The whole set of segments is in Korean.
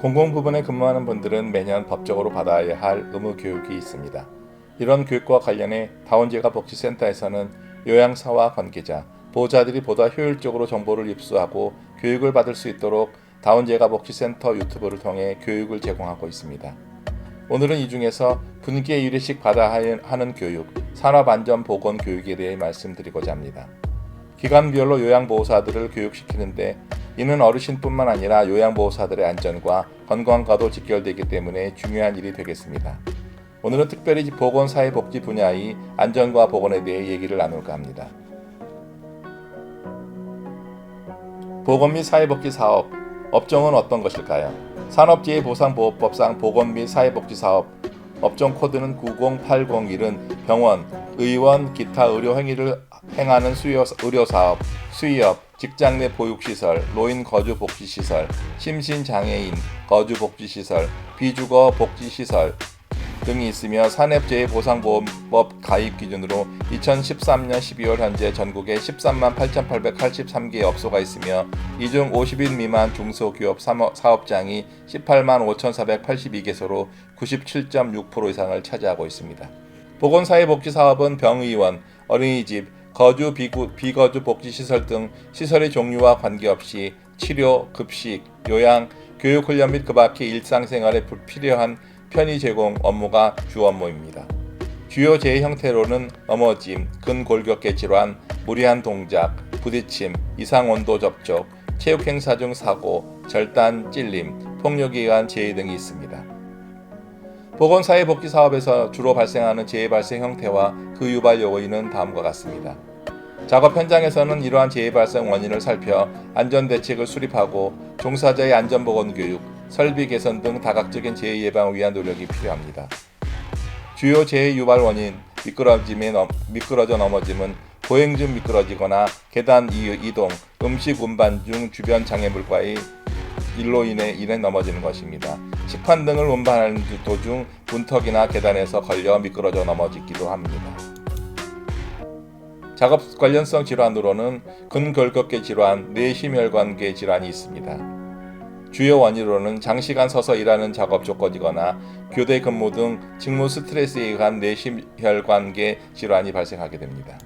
공공부문에 근무하는 분들은 매년 법적으로 받아야 할 의무 교육이 있습니다. 이런 교육과 관련해 다원재가복지센터에서는 요양사와 관계자, 보호자들이 보다 효율적으로 정보를 입수하고 교육을 받을 수 있도록 다원재가복지센터 유튜브를 통해 교육을 제공하고 있습니다. 오늘은 이 중에서 분기에 1회씩 받아야 하는 교육, 산업안전보건교육에 대해 말씀드리고자 합니다. 기관별로 요양보호사들을 교육시키는데 이는 어르신뿐만 아니라 요양보호사들의 안전과 건강과도 직결되기 때문에 중요한 일이 되겠습니다. 오늘은 특별히 보건사회복지 분야의 안전과 보건에 대해 얘기를 나눌까 합니다. 보건 및 사회복지 사업, 업종은 어떤 것일까요? 산업재해보상보호법상 보건 및 사회복지 사업, 업종 코드는 90801은 병원, 의원, 기타 의료 행위를 행하는 의료사업, 수의업, 직장 내 보육시설, 노인 거주복지시설, 심신장애인 거주복지시설, 비주거 복지시설 등이 있으며 산업재해보상보험법 가입 기준으로 2013년 12월 현재 전국에 13만 8,883개의 업소가 있으며 이 중 50인 미만 중소기업 사업장이 18만 5,482개소로 97.6% 이상을 차지하고 있습니다. 보건사회복지사업은 병의원, 어린이집, 거주 비거주 복지시설 등 시설의 종류와 관계없이 치료, 급식, 요양, 교육훈련 및 그 밖의 일상생활에 필요한 편의 제공 업무가 주 업무입니다. 주요 재해 형태로는 넘어짐, 근골격계 질환, 무리한 동작, 부딪힘, 이상온도 접촉, 체육행사 중 사고, 절단, 찔림, 폭력에 의한 재해 등이 있습니다. 보건사회복지사업에서 주로 발생하는 재해 발생 형태와 그 유발 요인은 다음과 같습니다. 작업 현장에서는 이러한 재해 발생 원인을 살펴 안전대책을 수립하고 종사자의 안전보건교육, 설비 개선 등 다각적인 재해 예방을 위한 노력이 필요합니다. 주요 재해 유발 원인, 미끄러져 넘어짐은 보행 중 미끄러지거나 계단 이동, 음식 운반 중 주변 장애물과의 일로 인해 넘어지는 것입니다. 식판 등을 운반하는 도중 문턱이나 계단에서 걸려 미끄러져 넘어지기도 합니다. 작업 관련성 질환으로는 근골격계 질환, 뇌심혈관계 질환이 있습니다. 주요 원인으로는 장시간 서서 일하는 작업 조건이거나 교대 근무 등 직무 스트레스에 의한 뇌심혈관계 질환이 발생하게 됩니다.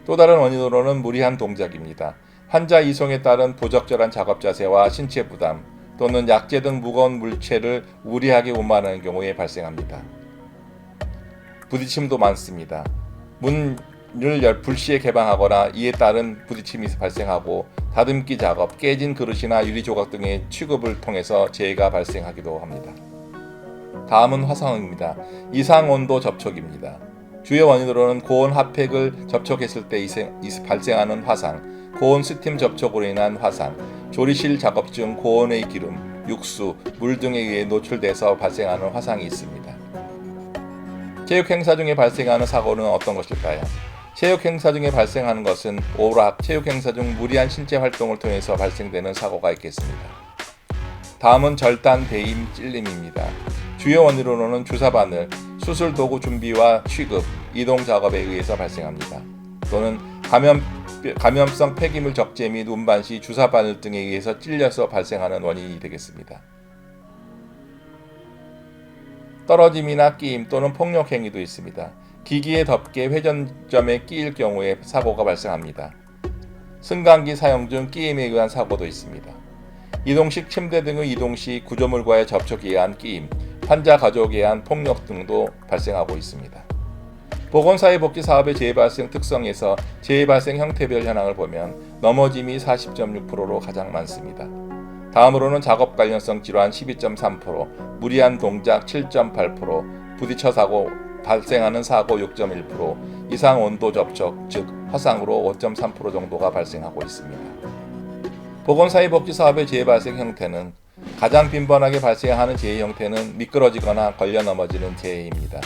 또 다른 원인으로는 무리한 동작입니다. 환자 이송에 따른 부적절한 작업 자세와 신체 부담 또는 약재 등 무거운 물체를 무리하게 운반하는 경우에 발생합니다. 부딪힘도 많습니다. 문을 불시에 개방하거나 이에 따른 부딪힘이 발생하고 다듬기 작업, 깨진 그릇이나 유리 조각 등의 취급을 통해서 재해가 발생하기도 합니다. 다음은 화상입니다. 이상온도 접촉입니다. 주요 원인으로는 고온 핫팩을 접촉했을 때 발생하는 화상, 고온 스팀 접촉으로 인한 화상, 조리실 작업 중 고온의 기름, 육수, 물 등에 의해 노출돼서 발생하는 화상이 있습니다. 체육행사 중에 발생하는 사고는 어떤 것일까요? 체육행사 중에 발생하는 것은 오락, 체육행사 중 무리한 신체 활동을 통해서 발생되는 사고가 있겠습니다. 다음은 절단, 대임, 찔림입니다. 주요 원인으로는 주사바늘, 수술도구 준비와 취급, 이동 작업에 의해서 발생합니다. 또는 감염성 폐기물 적재 및 운반 시 주사바늘 등에 의해서 찔려서 발생하는 원인이 되겠습니다. 떨어짐이나 끼임 또는 폭력 행위도 있습니다. 기기에 덮개 회전점에 끼일 경우에 사고가 발생합니다. 승강기 사용 중 끼임에 의한 사고도 있습니다. 이동식 침대 등의 이동 시 구조물과의 접촉에 의한 끼임, 환자 가족에 의한 폭력 등도 발생하고 있습니다. 보건사회복지 사업의 재해 발생 특성에서 재해 발생 형태별 현황을 보면 넘어짐이 40.6%로 가장 많습니다. 다음으로는 작업 관련성 질환 12.3%, 무리한 동작 7.8%, 부딪혀 발생하는 사고 6.1%, 이상 온도 접촉, 즉 화상으로 5.3% 정도가 발생하고 있습니다. 보건사회복지 사업의 재해 발생 형태는 가장 빈번하게 발생하는 재해 형태는 미끄러지거나 걸려 넘어지는 재해입니다.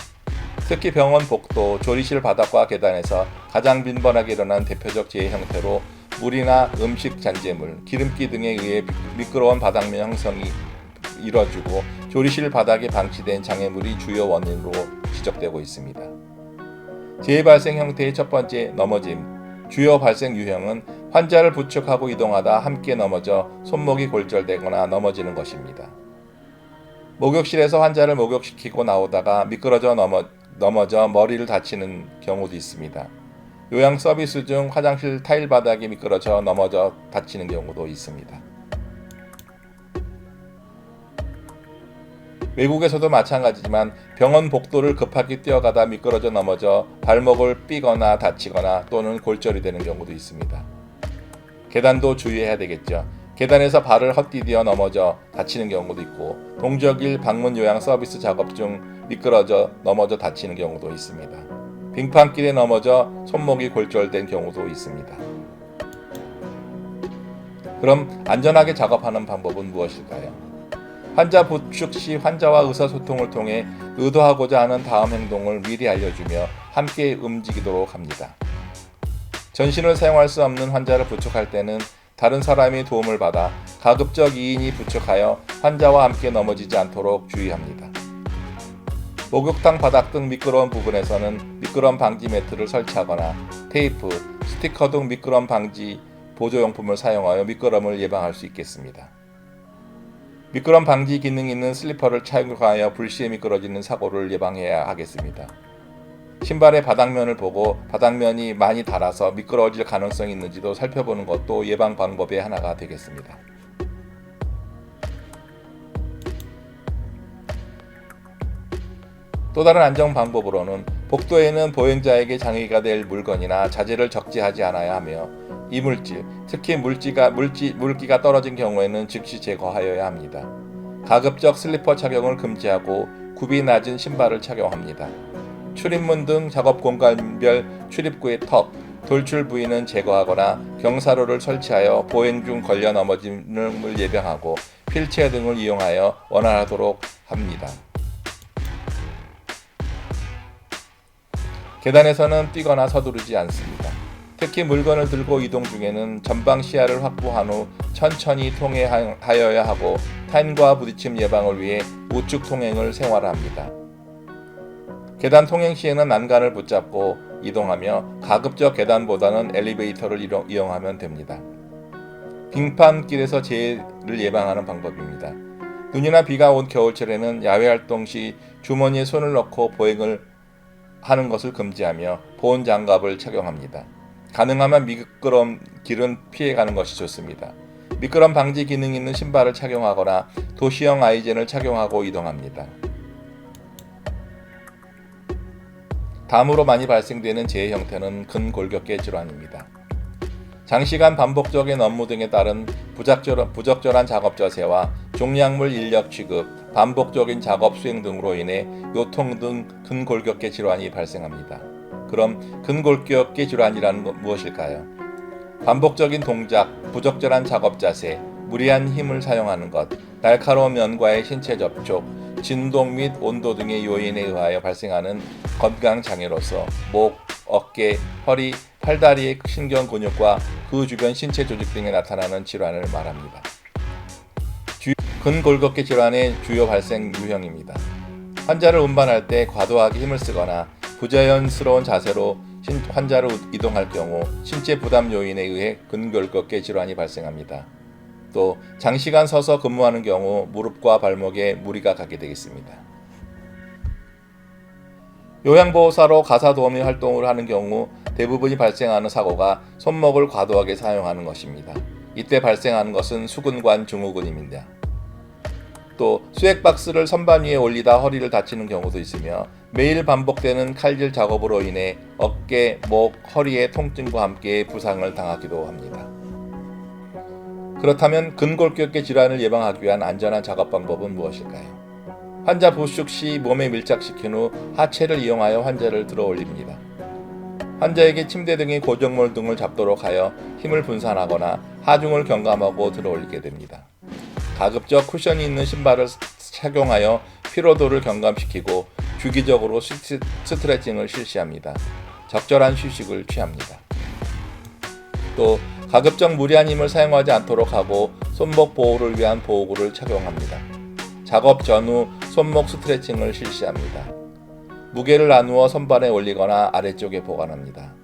특히 병원 복도, 조리실 바닥과 계단에서 가장 빈번하게 일어난 대표적 재해 형태로 물이나 음식 잔재물, 기름기 등에 의해 미끄러운 바닥면 형성이 이뤄지고 조리실 바닥에 방치된 장애물이 주요 원인으로 지적되고 있습니다. 재해 발생 형태의 첫 번째 넘어짐, 주요 발생 유형은 환자를 부축하고 이동하다 함께 넘어져 손목이 골절되거나 넘어지는 것입니다. 목욕실에서 환자를 목욕시키고 나오다가 미끄러져 넘어져 머리를 다치는 경우도 있습니다. 요양 서비스 중 화장실 타일 바닥이 미끄러져 넘어져 다치는 경우도 있습니다. 외국에서도 마찬가지지만 병원 복도를 급하게 뛰어가다 미끄러져 넘어져 발목을 삐거나 다치거나 또는 골절이 되는 경우도 있습니다. 계단도 주의해야 되겠죠. 계단에서 발을 헛디디어 넘어져 다치는 경우도 있고 동적일 방문 요양 서비스 작업 중 미끄러져 넘어져 다치는 경우도 있습니다. 빙판길에 넘어져 손목이 골절된 경우도 있습니다. 그럼 안전하게 작업하는 방법은 무엇일까요? 환자 부축 시 환자와 의사소통을 통해 의도하고자 하는 다음 행동을 미리 알려주며 함께 움직이도록 합니다. 전신을 사용할 수 없는 환자를 부축할 때는 다른 사람의 도움을 받아 가급적 2인이 부축하여 환자와 함께 넘어지지 않도록 주의합니다. 목욕탕 바닥 등 미끄러운 부분에서는 미끄럼 방지 매트를 설치하거나 테이프, 스티커 등 미끄럼 방지 보조용품을 사용하여 미끄럼을 예방할 수 있겠습니다. 미끄럼 방지 기능이 있는 슬리퍼를 착용하여 불시에 미끄러지는 사고를 예방해야 하겠습니다. 신발의 바닥면을 보고 바닥면이 많이 닳아서 미끄러워질 가능성이 있는지도 살펴보는 것도 예방 방법의 하나가 되겠습니다. 또 다른 안전 방법으로는 복도에는 보행자에게 장애가 될 물건이나 자재를 적재하지 않아야 하며 이물질, 특히 물기가 떨어진 경우에는 즉시 제거하여야 합니다. 가급적 슬리퍼 착용을 금지하고 굽이 낮은 신발을 착용합니다. 출입문 등 작업 공간별 출입구의 턱, 돌출 부위는 제거하거나 경사로를 설치하여 보행 중 걸려 넘어짐을 예방하고 휠체어 등을 이용하여 원활하도록 합니다. 계단에서는 뛰거나 서두르지 않습니다. 특히 물건을 들고 이동 중에는 전방 시야를 확보한 후 천천히 통행하여야 하고 타인과 부딪힘 예방을 위해 우측 통행을 생활합니다. 계단 통행 시에는 난간을 붙잡고 이동하며 가급적 계단보다는 엘리베이터를 이용하면 됩니다. 빙판길에서 재해를 예방하는 방법입니다. 눈이나 비가 온 겨울철에는 야외 활동 시 주머니에 손을 넣고 보행을 하는 것을 금지하며 보온 장갑을 착용합니다. 가능하면 미끄럼 길은 피해가는 것이 좋습니다. 미끄럼 방지 기능 있는 신발을 착용하거나 도시형 아이젠을 착용하고 이동합니다. 다음으로 많이 발생되는 재해 형태는 근골격계 질환입니다. 장시간 반복적인 업무 등에 따른 부적절한 작업 자세와 종약물 인력 취급, 반복적인 작업 수행 등으로 인해 요통 등 근골격계 질환이 발생합니다. 그럼 근골격계 질환이라는 건 무엇일까요? 반복적인 동작, 부적절한 작업 자세, 무리한 힘을 사용하는 것, 날카로운 면과의 신체 접촉, 진동 및 온도 등의 요인에 의하여 발생하는 건강장애로서 목, 어깨, 허리, 팔다리의 신경 근육과 그 주변 신체 조직 등에 나타나는 질환을 말합니다. 근골격계 질환의 주요 발생 유형입니다. 환자를 운반할 때 과도하게 힘을 쓰거나 부자연스러운 자세로 환자를 이동할 경우 신체 부담 요인에 의해 근골격계 질환이 발생합니다. 또 장시간 서서 근무하는 경우 무릎과 발목에 무리가 가게 되겠습니다. 요양보호사로 가사도우미 활동을 하는 경우 대부분이 발생하는 사고가 손목을 과도하게 사용하는 것입니다. 이때 발생하는 것은 수근관 증후군입니다. 또 수액박스를 선반 위에 올리다 허리를 다치는 경우도 있으며 매일 반복되는 칼질 작업으로 인해 어깨, 목, 허리의 통증과 함께 부상을 당하기도 합니다. 그렇다면 근골격계 질환을 예방하기 위한 안전한 작업 방법은 무엇일까요? 환자 부축 시 몸에 밀착시킨 후 하체를 이용하여 환자를 들어 올립니다. 환자에게 침대 등의 고정물 등을 잡도록 하여 힘을 분산하거나 하중을 경감하고 들어 올리게 됩니다. 가급적 쿠션이 있는 신발을 착용하여 피로도를 경감시키고 주기적으로 스트레칭을 실시합니다. 적절한 휴식을 취합니다. 또 가급적 무리한 힘을 사용하지 않도록 하고 손목 보호를 위한 보호구를 착용합니다. 작업 전후 손목 스트레칭을 실시합니다. 무게를 나누어 선반에 올리거나 아래쪽에 보관합니다.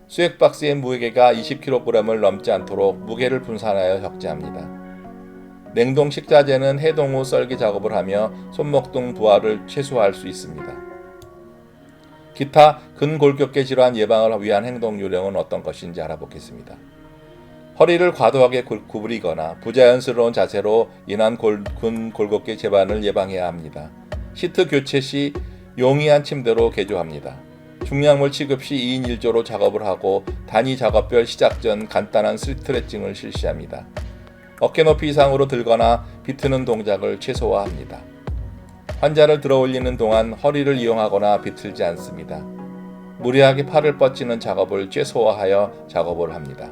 수액 박스의 무게가 20kg을 넘지 않도록 무게를 분산하여 적재합니다. 냉동 식자재는 해동 후 썰기 작업을 하며 손목 등 부하를 최소화할 수 있습니다. 기타 근골격계 질환 예방을 위한 행동 요령은 어떤 것인지 알아보겠습니다. 허리를 과도하게 구부리거나 부자연스러운 자세로 인한 근골격계 재반을 예방해야 합니다. 시트 교체 시 용이한 침대로 개조합니다. 중량물 취급 시 2인 1조로 작업을 하고 단위 작업별 시작 전 간단한 스트레칭을 실시합니다. 어깨 높이 이상으로 들거나 비트는 동작을 최소화합니다. 환자를 들어 올리는 동안 허리를 이용하거나 비틀지 않습니다. 무리하게 팔을 뻗치는 작업을 최소화하여 작업을 합니다.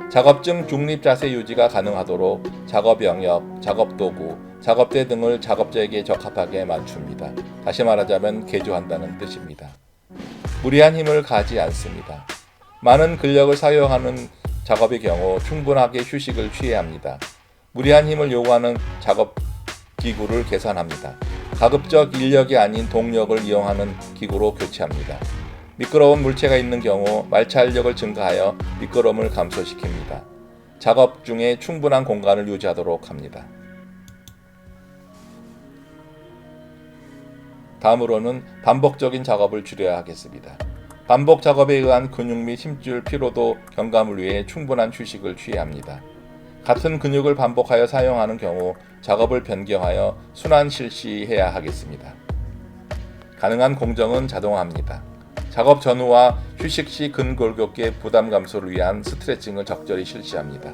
작업 중 중립 자세 유지가 가능하도록 작업 영역, 작업 도구, 작업대 등을 작업자에게 적합하게 맞춥니다. 다시 말하자면 개조한다는 뜻입니다. 무리한 힘을 가하지 않습니다. 많은 근력을 사용하는 작업의 경우 충분하게 휴식을 취해야 합니다. 무리한 힘을 요구하는 작업 기구를 개선합니다. 가급적 인력이 아닌 동력을 이용하는 기구로 교체합니다. 미끄러운 물체가 있는 경우 말찰력을 증가하여 미끄러움을 감소시킵니다. 작업 중에 충분한 공간을 유지하도록 합니다. 다음으로는 반복적인 작업을 줄여야 하겠습니다. 반복 작업에 의한 근육 및 힘줄 피로도 경감을 위해 충분한 휴식을 취해야 합니다. 같은 근육을 반복하여 사용하는 경우 작업을 변경하여 순환 실시해야 하겠습니다. 가능한 공정은 자동화합니다. 작업 전후와 휴식 시 근골격계 부담 감소를 위한 스트레칭을 적절히 실시합니다.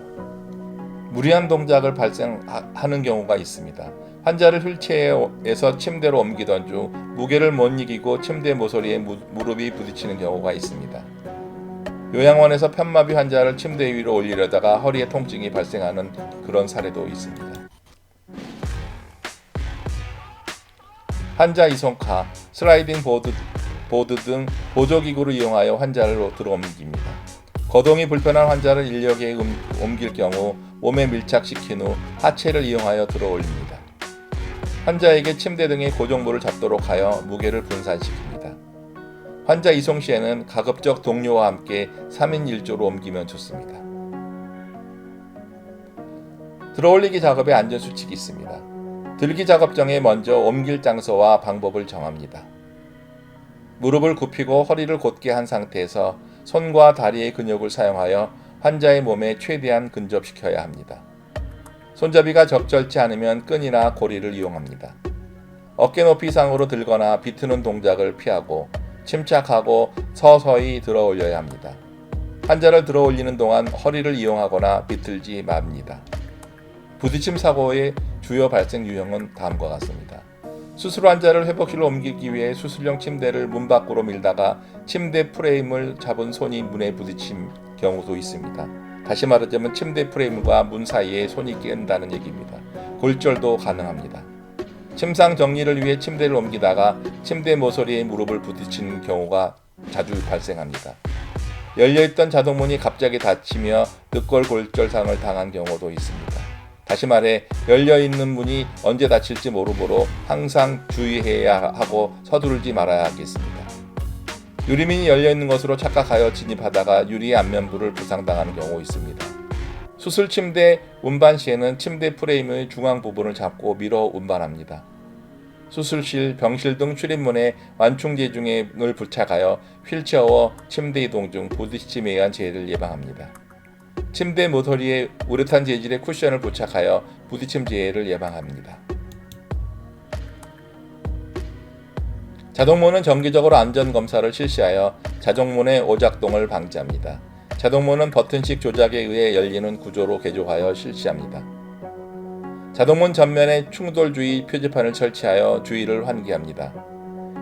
무리한 동작을 발생하는 경우가 있습니다. 환자를 휠체어에서 침대로 옮기던 중 무게를 못 이기고 침대 모서리에 무릎이 부딪히는 경우가 있습니다. 요양원에서 편마비 환자를 침대 위로 올리려다가 허리에 통증이 발생하는 그런 사례도 있습니다. 환자 이송카, 슬라이딩 보드 등 보조기구를 이용하여 환자를 들어 옮깁니다. 거동이 불편한 환자를 인력에 옮길 경우 몸에 밀착시킨 후 하체를 이용하여 들어 올립니다. 환자에게 침대 등의 고정부를 잡도록 하여 무게를 분산시킵니다. 환자 이송 시에는 가급적 동료와 함께 3인 1조로 옮기면 좋습니다. 들어올리기 작업에 안전수칙이 있습니다. 들기 작업 전에 먼저 옮길 장소와 방법을 정합니다. 무릎을 굽히고 허리를 곧게 한 상태에서 손과 다리의 근육을 사용하여 환자의 몸에 최대한 근접시켜야 합니다. 손잡이가 적절치 않으면 끈이나 고리를 이용합니다. 어깨 높이 이상으로 들거나 비트는 동작을 피하고 침착하고 서서히 들어 올려야 합니다. 환자를 들어 올리는 동안 허리를 이용하거나 비틀지 맙니다. 부딪힘 사고의 주요 발생 유형은 다음과 같습니다. 수술 환자를 회복실로 옮기기 위해 수술용 침대를 문 밖으로 밀다가 침대 프레임을 잡은 손이 문에 부딪힌 경우도 있습니다. 다시 말하자면 침대 프레임과 문 사이에 손이 낀다는 얘기입니다. 골절도 가능합니다. 침상 정리를 위해 침대를 옮기다가 침대 모서리에 무릎을 부딪히는 경우가 자주 발생합니다. 열려있던 자동문이 갑자기 닫히며 늑골 골절상을 당한 경우도 있습니다. 다시 말해 열려있는 문이 언제 닫힐지 모르므로 항상 주의해야 하고 서두르지 말아야 하겠습니다. 유리문이 열려있는 것으로 착각하여 진입하다가 유리의 안면부를 부상당하는 경우 있습니다. 수술 침대 운반 시에는 침대 프레임의 중앙 부분을 잡고 밀어 운반합니다. 수술실, 병실 등 출입문에 완충 제중을 부착하여 휠체어와 침대 이동 중 부딪힘에 의한 재해를 예방합니다. 침대 모서리에 우레탄 재질의 쿠션을 부착하여 부딪힘 재해를 예방합니다. 자동문은 정기적으로 안전검사를 실시하여 자동문의 오작동을 방지합니다. 자동문은 버튼식 조작에 의해 열리는 구조로 개조하여 실시합니다. 자동문 전면에 충돌주의 표지판을 설치하여 주의를 환기합니다.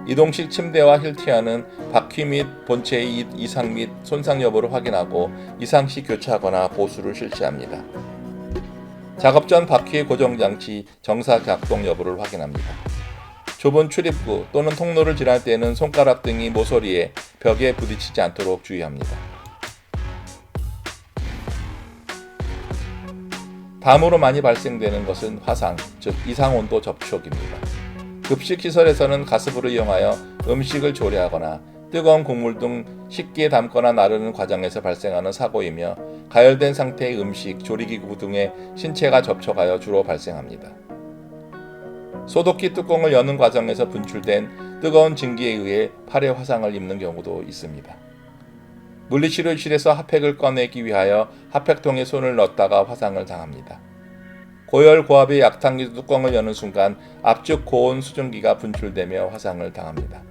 이동식 침대와 휠체어는 바퀴 및 본체의 이상 및 손상 여부를 확인하고 이상 시 교체하거나 보수를 실시합니다. 작업 전 바퀴의 고정장치 정사 작동 여부를 확인합니다. 좁은 출입구 또는 통로를 지날 때는 손가락 등이 모서리에 벽에 부딪히지 않도록 주의합니다. 다음으로 많이 발생되는 것은 화상, 즉 이상온도 접촉입니다. 급식시설에서는 가스불을 이용하여 음식을 조리하거나 뜨거운 국물 등 식기에 담거나 나르는 과정에서 발생하는 사고이며 가열된 상태의 음식, 조리기구 등에 신체가 접촉하여 주로 발생합니다. 소독기 뚜껑을 여는 과정에서 분출된 뜨거운 증기에 의해 팔에 화상을 입는 경우도 있습니다. 물리치료실에서 핫팩을 꺼내기 위하여 핫팩통에 손을 넣었다가 화상을 당합니다. 고열 고압의 약탕기 뚜껑을 여는 순간 압축 고온 수증기가 분출되며 화상을 당합니다.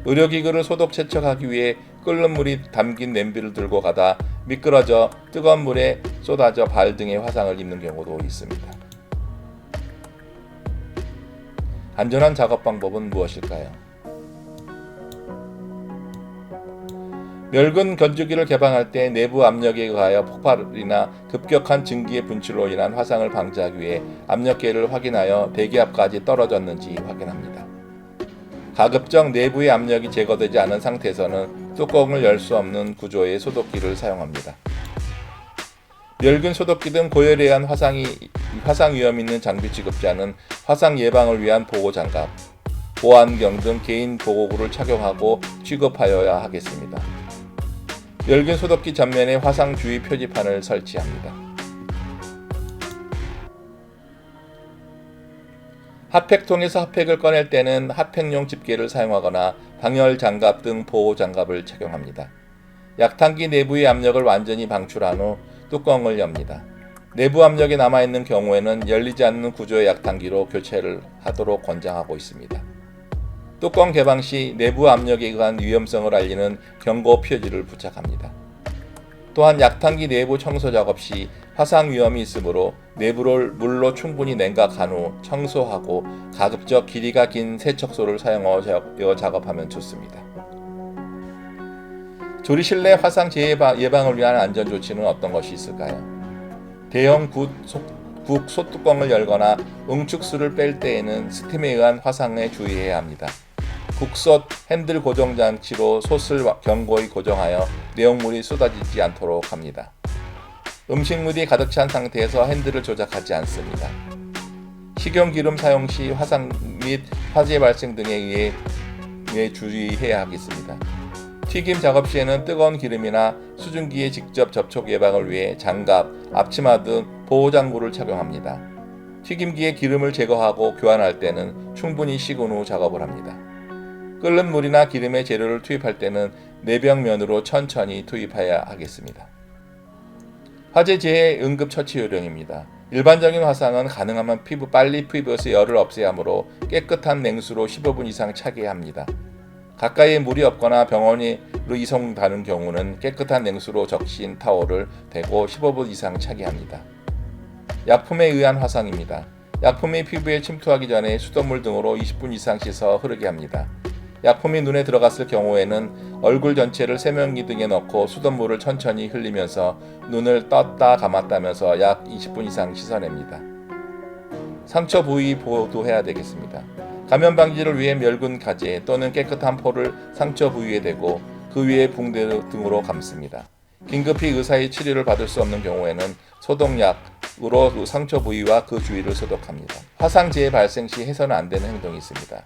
의료기구를 소독 세척하기 위해 끓는 물이 담긴 냄비를 들고 가다 미끄러져 뜨거운 물에 쏟아져 발 등에 화상을 입는 경우도 있습니다. 안전한 작업 방법은 무엇일까요? 멸근 건조기를 개방할 때 내부 압력에 의하여 폭발이나 급격한 증기의 분출로 인한 화상을 방지하기 위해 압력계를 확인하여 배기압까지 떨어졌는지 확인합니다. 가급적 내부의 압력이 제거되지 않은 상태에서는 뚜껑을 열 수 없는 구조의 소독기를 사용합니다. 멸균 소독기 등 고열에 의한 화상 위험 있는 장비 취급자는 화상 예방을 위한 보호장갑, 보안경 등 개인 보호구를 착용하고 취급하여야 하겠습니다. 멸균 소독기 전면에 화상 주의 표지판을 설치합니다. 핫팩통에서 핫팩을 꺼낼 때는 핫팩용 집게를 사용하거나 방열 장갑 등 보호 장갑을 착용합니다. 약탕기 내부의 압력을 완전히 방출한 후 뚜껑을 엽니다. 내부 압력이 남아있는 경우에는 열리지 않는 구조의 약탕기로 교체를 하도록 권장하고 있습니다. 뚜껑 개방 시 내부 압력에 의한 위험성을 알리는 경고 표지를 부착합니다. 또한 약탕기 내부 청소 작업 시 화상 위험이 있으므로 내부를 물로 충분히 냉각한 후 청소하고 가급적 길이가 긴 세척소를 사용하여 작업하면 좋습니다. 조리실 내 화상 예방을 위한 안전조치는 어떤 것이 있을까요? 대형 국 소뚜껑을 열거나 응축수를 뺄 때에는 스팀에 의한 화상에 주의해야 합니다. 국솥 핸들 고정 장치로 솥을 견고히 고정하여 내용물이 쏟아지지 않도록 합니다. 음식물이 가득 찬 상태에서 핸들을 조작하지 않습니다. 식용기름 사용 시 화상 및 화재 발생 등에 의해 주의해야 하겠습니다. 튀김 작업 시에는 뜨거운 기름이나 수증기의 직접 접촉 예방을 위해 장갑, 앞치마 등 보호장구를 착용합니다. 튀김기의 기름을 제거하고 교환할 때는 충분히 식은 후 작업을 합니다. 끓는 물이나 기름에 재료를 투입할 때는 내병면으로 천천히 투입해야 하겠습니다. 화재 재해 응급 처치 요령입니다. 일반적인 화상은 가능하면 빨리 피부에서 열을 없애야 하므로 깨끗한 냉수로 15분 이상 차게 합니다. 가까이에 물이 없거나 병원으로 이송가는 경우는 깨끗한 냉수로 적신 타월을 대고 15분 이상 차게 합니다. 약품에 의한 화상입니다. 약품이 피부에 침투하기 전에 수돗물 등으로 20분 이상 씻어 흐르게 합니다. 약품이 눈에 들어갔을 경우에는 얼굴 전체를 세면기 등에 넣고 수돗물을 천천히 흘리면서 눈을 떴다 감았다면서 약 20분 이상 씻어냅니다. 상처 부위 보호도 해야 되겠습니다. 감염 방지를 위해 멸균 가재 또는 깨끗한 포를 상처 부위에 대고 그 위에 붕대 등으로 감습니다. 긴급히 의사의 치료를 받을 수 없는 경우에는 소독약으로 상처 부위와 그 주위를 소독합니다. 화상 재해 발생 시 해서는 안 되는 행동이 있습니다.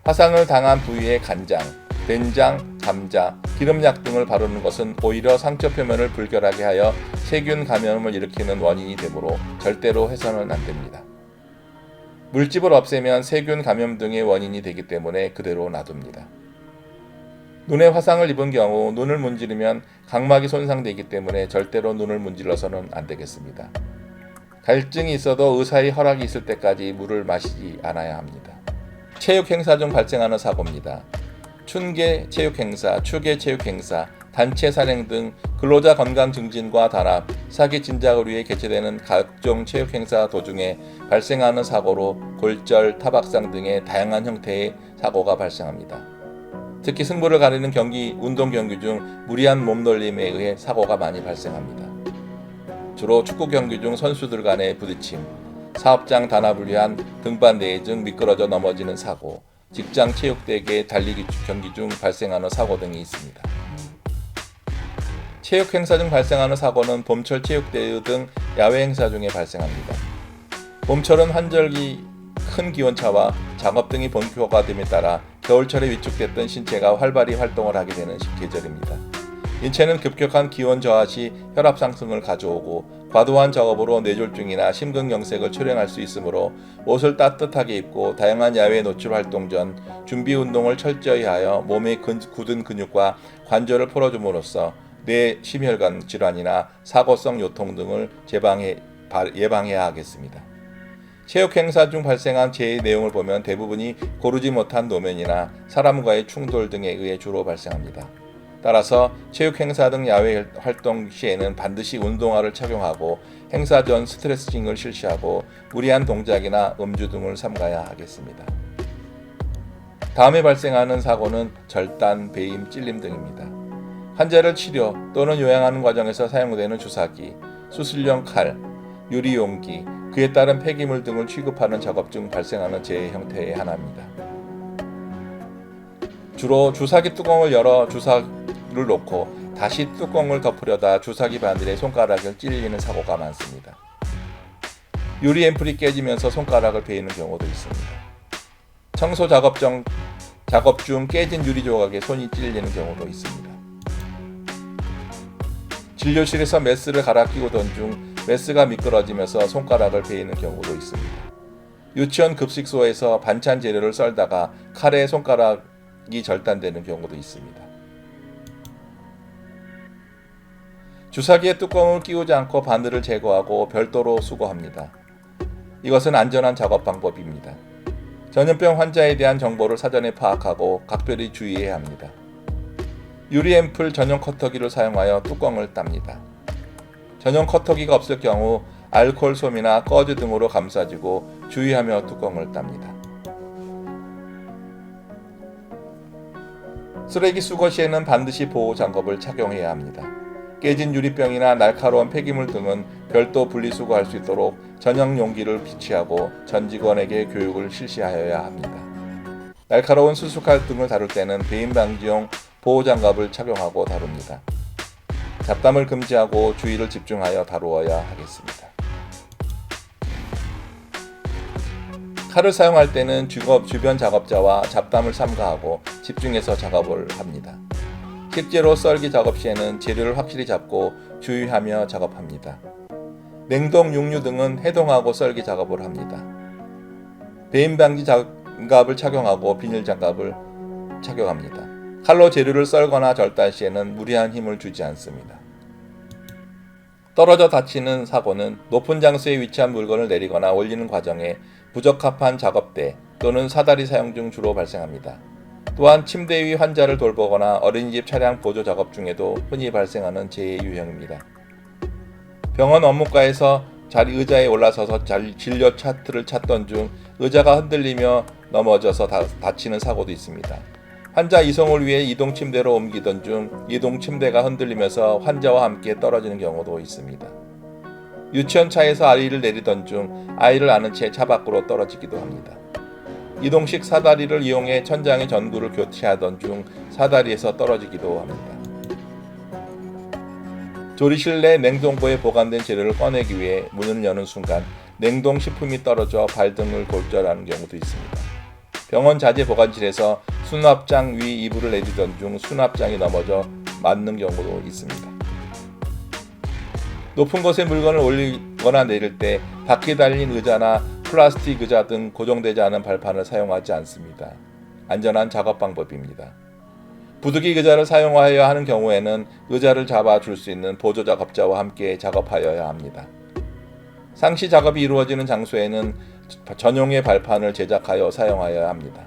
화상을 당한 부위에 간장, 된장, 감자, 기름약 등을 바르는 것은 오히려 상처 표면을 불결하게 하여 세균 감염을 일으키는 원인이 되므로 절대로 해서는 안 됩니다. 물집을 없애면 세균 감염 등의 원인이 되기 때문에 그대로 놔둡니다. 눈에 화상을 입은 경우 눈을 문지르면 각막이 손상되기 때문에 절대로 눈을 문질러서는 안 되겠습니다. 갈증이 있어도 의사의 허락이 있을 때까지 물을 마시지 않아야 합니다. 체육 행사 중 발생하는 사고입니다. 춘계 체육 행사, 추계 체육 행사, 단체 산행 등 근로자 건강 증진과 단합, 사기 진작을 위해 개최되는 각종 체육 행사 도중에 발생하는 사고로 골절, 타박상 등의 다양한 형태의 사고가 발생합니다. 특히 승부를 가리는 운동 경기 중 무리한 몸놀림에 의해 사고가 많이 발생합니다. 주로 축구 경기 중 선수들 간의 부딪힘, 사업장 단합을 위한 등반 대회 중 미끄러져 넘어지는 사고, 직장 체육대회 달리기 경기 중 발생하는 사고 등이 있습니다. 체육 행사 중 발생하는 사고는 봄철 체육대회 등 야외 행사 중에 발생합니다. 봄철은 환절기 큰 기온차와 작업 등이 본격화됨에 따라 겨울철에 위축됐던 신체가 활발히 활동을 하게 되는 계절입니다. 인체는 급격한 기온 저하 시 혈압 상승을 가져오고 과도한 작업으로 뇌졸중이나 심근경색을 초래할 수 있으므로 옷을 따뜻하게 입고 다양한 야외 노출 활동 전 준비 운동을 철저히 하여 몸의 굳은 근육과 관절을 풀어줌으로써 뇌 심혈관 질환이나 사고성 요통 등을 예방해야 하겠습니다. 체육 행사 중 발생한 재해 내용을 보면 대부분이 고르지 못한 노면이나 사람과의 충돌 등에 의해 주로 발생합니다. 따라서 체육 행사 등 야외 활동 시에는 반드시 운동화를 착용하고 행사 전 스트레칭을 실시하고 무리한 동작이나 음주 등을 삼가야 하겠습니다. 다음에 발생하는 사고는 절단, 배임, 찔림 등입니다. 환자를 치료 또는 요양하는 과정에서 사용되는 주사기, 수술용 칼, 유리용기, 그에 따른 폐기물 등을 취급하는 작업 중 발생하는 재해 형태의 하나입니다. 주로 주사기 뚜껑을 열어 주사를 놓고 다시 뚜껑을 덮으려다 주사기 바늘에 손가락을 찔리는 사고가 많습니다. 유리 앰플이 깨지면서 손가락을 베이는 경우도 있습니다. 청소 작업 중 깨진 유리 조각에 손이 찔리는 경우도 있습니다. 진료실에서 메스를 갈아 끼우던 중 메스가 미끄러지면서 손가락을 베이는 경우도 있습니다. 유치원 급식소에서 반찬 재료를 썰다가 칼에 손가락이 절단되는 경우도 있습니다. 주사기에 뚜껑을 끼우지 않고 바늘을 제거하고 별도로 수거합니다. 이것은 안전한 작업 방법입니다. 전염병 환자에 대한 정보를 사전에 파악하고 각별히 주의해야 합니다. 유리 앰플 전용 커터기를 사용하여 뚜껑을 땁니다. 전용 커터기가 없을 경우 알코올 솜이나 꺼즈 등으로 감싸주고 주의하며 뚜껑을 땁니다. 쓰레기 수거 시에는 반드시 보호 장갑을 착용해야 합니다. 깨진 유리병이나 날카로운 폐기물 등은 별도 분리수거할 수 있도록 전용 용기를 비치하고 전 직원에게 교육을 실시하여야 합니다. 날카로운 수수칼 등을 다룰 때는 배임 방지용 보호장갑을 착용하고 다룹니다. 잡담을 금지하고 주의를 집중하여 다루어야 하겠습니다. 칼을 사용할 때는 주변 작업자와 잡담을 삼가하고 집중해서 작업을 합니다. 실제로 썰기 작업 시에는 재료를 확실히 잡고 주의하며 작업합니다. 냉동 육류 등은 해동하고 썰기 작업을 합니다. 배임 방지 장갑을 착용하고 비닐 장갑을 착용합니다. 칼로 재료를 썰거나 절단 시에는 무리한 힘을 주지 않습니다. 떨어져 다치는 사고는 높은 장소에 위치한 물건을 내리거나 올리는 과정에 부적합한 작업대 또는 사다리 사용 중 주로 발생합니다. 또한 침대 위 환자를 돌보거나 어린이집 차량 보조 작업 중에도 흔히 발생하는 재해 유형입니다. 병원 업무과에서 의자에 올라서서 진료 차트를 찾던 중 의자가 흔들리며 넘어져서 다치는 사고도 있습니다. 환자 이송을 위해 이동 침대로 옮기던 중 이동 침대가 흔들리면서 환자와 함께 떨어지는 경우도 있습니다. 유치원 차에서 아이를 내리던 중 아이를 안은 채 차 밖으로 떨어지기도 합니다. 이동식 사다리를 이용해 천장의 전구를 교체하던 중 사다리에서 떨어지기도 합니다. 조리실 내 냉동고에 보관된 재료를 꺼내기 위해 문을 여는 순간 냉동식품이 떨어져 발 등을 골절하는 경우도 있습니다. 병원 자재 보관실에서 수납장 위 이불을 내리던 중 수납장이 넘어져 맞는 경우도 있습니다. 높은 곳에 물건을 올리거나 내릴 때 바퀴 달린 의자나 플라스틱 의자 등 고정되지 않은 발판을 사용하지 않습니다. 안전한 작업 방법입니다. 부득이 의자를 사용하여야 하는 경우에는 의자를 잡아줄 수 있는 보조 작업자와 함께 작업하여야 합니다. 상시 작업이 이루어지는 장소에는 전용의 발판을 제작하여 사용하여야 합니다.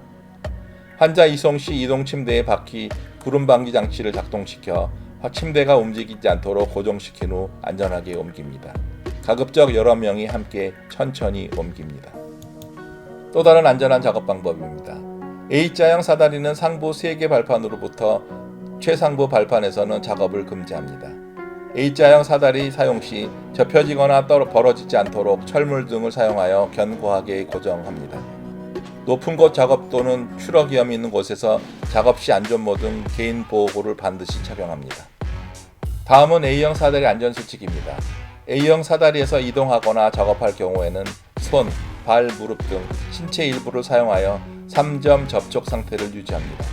환자 이송 시 이동 침대의 바퀴 구름 방지 장치를 작동시켜 침대가 움직이지 않도록 고정시킨 후 안전하게 옮깁니다. 가급적 여러 명이 함께 천천히 옮깁니다. 또 다른 안전한 작업 방법입니다. A자형 사다리는 상부 3개 발판으로부터 최상부 발판에서는 작업을 금지합니다. A자형 사다리 사용 시 접혀지거나 벌어지지 않도록 철물 등을 사용하여 견고하게 고정합니다. 높은 곳 작업 또는 추락 위험이 있는 곳에서 작업 시 안전모 등 개인 보호구를 반드시 착용합니다. 다음은 A형 사다리 안전수칙입니다. A형 사다리에서 이동하거나 작업할 경우에는 손, 발, 무릎 등 신체 일부를 사용하여 3점 접촉 상태를 유지합니다.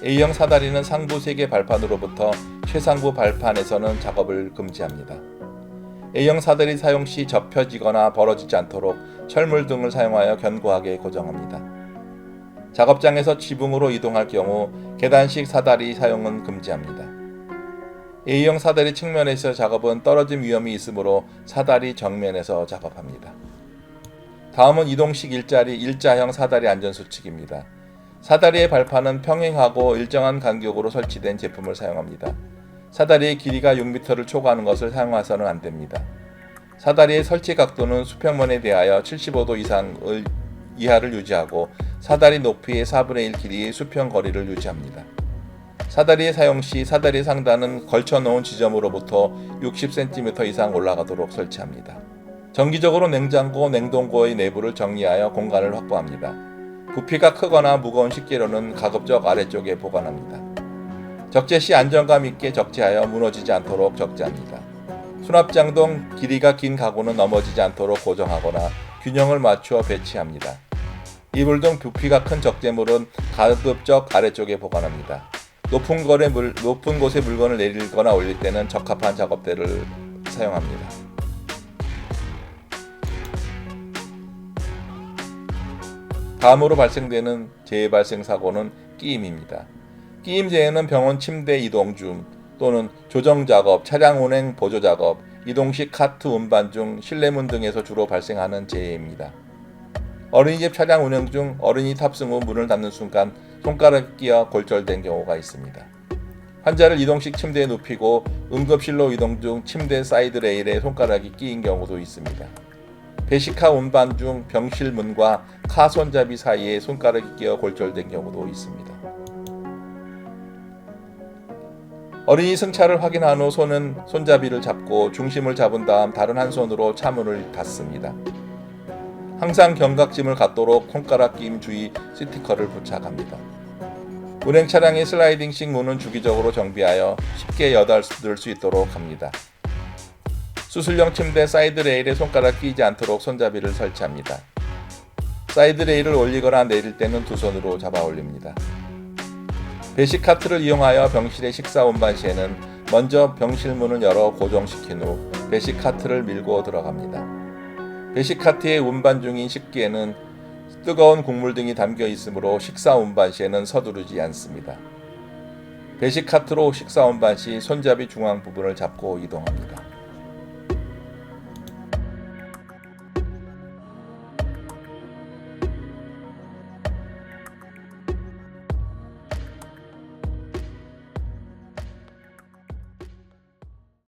A형 사다리는 상부 3개 발판으로부터 최상부 발판에서는 작업을 금지합니다. A형 사다리 사용 시 접혀지거나 벌어지지 않도록 철물 등을 사용하여 견고하게 고정합니다. 작업장에서 지붕으로 이동할 경우 계단식 사다리 사용은 금지합니다. A형 사다리 측면에서 작업은 떨어짐 위험이 있으므로 사다리 정면에서 작업합니다. 다음은 이동식 일자형 사다리 안전수칙입니다. 사다리의 발판은 평행하고 일정한 간격으로 설치된 제품을 사용합니다. 사다리의 길이가 6m를 초과하는 것을 사용해서는 안됩니다. 사다리의 설치 각도는 수평면에 대하여 75도 이하를 유지하고 사다리 높이의 4분의 1 길이의 수평 거리를 유지합니다. 사다리의 사용 시 사다리 상단은 걸쳐놓은 지점으로부터 60cm 이상 올라가도록 설치합니다. 정기적으로 냉장고, 냉동고의 내부를 정리하여 공간을 확보합니다. 부피가 크거나 무거운 식재료는 가급적 아래쪽에 보관합니다. 적재 시 안정감 있게 적재하여 무너지지 않도록 적재합니다. 수납장 등 길이가 긴 가구는 넘어지지 않도록 고정하거나 균형을 맞추어 배치합니다. 이불 등 부피가 큰 적재물은 가급적 아래쪽에 보관합니다. 높은 곳에 물건을 내리거나 올릴 때는 적합한 작업대를 사용합니다. 다음으로 발생되는 재발생 사고는 끼임입니다. 끼임 재해는 병원 침대 이동 중 또는 조정 작업, 차량 운행 보조 작업, 이동식 카트 운반 중 실내문 등에서 주로 발생하는 재해입니다. 어린이집 차량 운행 중 어린이 탑승 후 문을 닫는 순간 손가락이 끼어 골절된 경우가 있습니다. 환자를 이동식 침대에 눕히고 응급실로 이동 중 침대 사이드 레일에 손가락이 끼인 경우도 있습니다. 배식카 운반 중 병실 문과 카 손잡이 사이에 손가락이 끼어 골절된 경우도 있습니다. 어린이 승차를 확인한 후 손은 손잡이를 잡고 중심을 잡은 다음 다른 한 손으로 차문을 닫습니다. 항상 견각짐을 갖도록 손가락 끼임 주의 스티커를 부착합니다. 운행 차량의 슬라이딩식 문은 주기적으로 정비하여 쉽게 여닫을 수 있도록 합니다. 수술용 침대 사이드 레일에 손가락 끼지 않도록 손잡이를 설치합니다. 사이드 레일을 올리거나 내릴 때는 두 손으로 잡아 올립니다. 배식 카트를 이용하여 병실의 식사 운반 시에는 먼저 병실 문을 열어 고정시킨 후 배식 카트를 밀고 들어갑니다. 배식 카트의 운반 중인 식기에는 뜨거운 국물 등이 담겨 있으므로 식사 운반 시에는 서두르지 않습니다. 배식 카트로 식사 운반 시 손잡이 중앙 부분을 잡고 이동합니다.